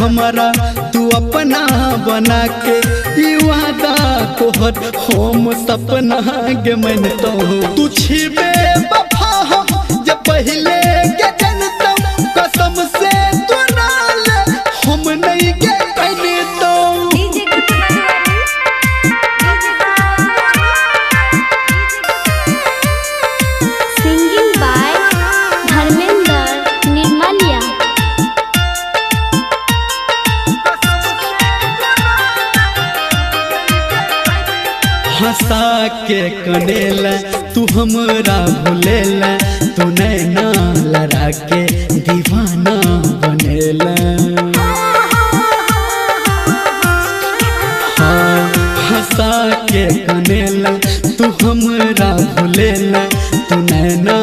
हमारा तू अपना बना के ई वादा तोहर हम सपना के मनतो तू छिबे वफा हम जब पहले के जनतो कसम से तू नाल हम नहीं के कहतो सिंगिंग बाय धर्मेंद्र निर्मलिया। हंसा के कनेला तू हमरा भूलेला तू नैना लड़ा के दीवाना बनेला। हाँ हंसा के कनेला तू हमरा भूलेला तू नैना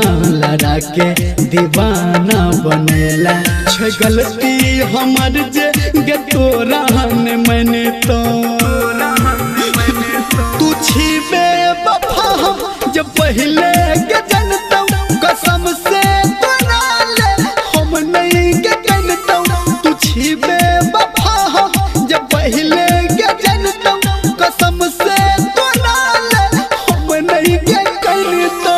लड़ा के दीवाना बनेला। छ गलती हमर जे गे तोरा ने मैंने तो तू छिबे वफा हम जब पहले के जनतो कसम से तोरा ले हम नहीं के कहतो तू छिबे वफा हम जब पहले के जनतो कसम से तोरा ले हम नहीं के कहतो।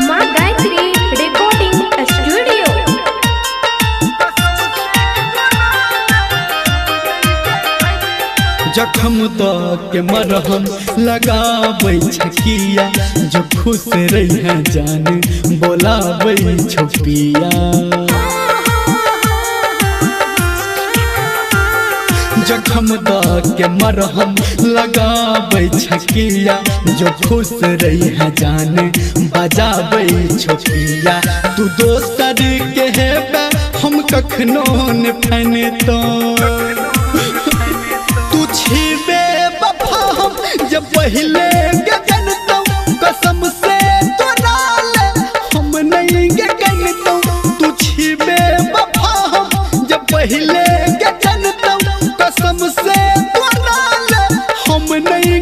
माँ गायत्री रिकॉर्डिंग स्टूडियो। जखम तो के मरहम लगाबै छकिया जो खुश रही है जान बोलाबै छुपिया। जखम तो के मरहम लगाबै छकिया जो खुश रही है जान बजाबै छुपिया। तू दोसर के हेबे हम कखनो न फैनतो तू छिबे वफा हम जब पहले के जनतो कसम से तोरा ले हम नहीं के कहतो तू छिबे वफा हम जब पहले के जनतो कसम से तोरा ले हम नहीं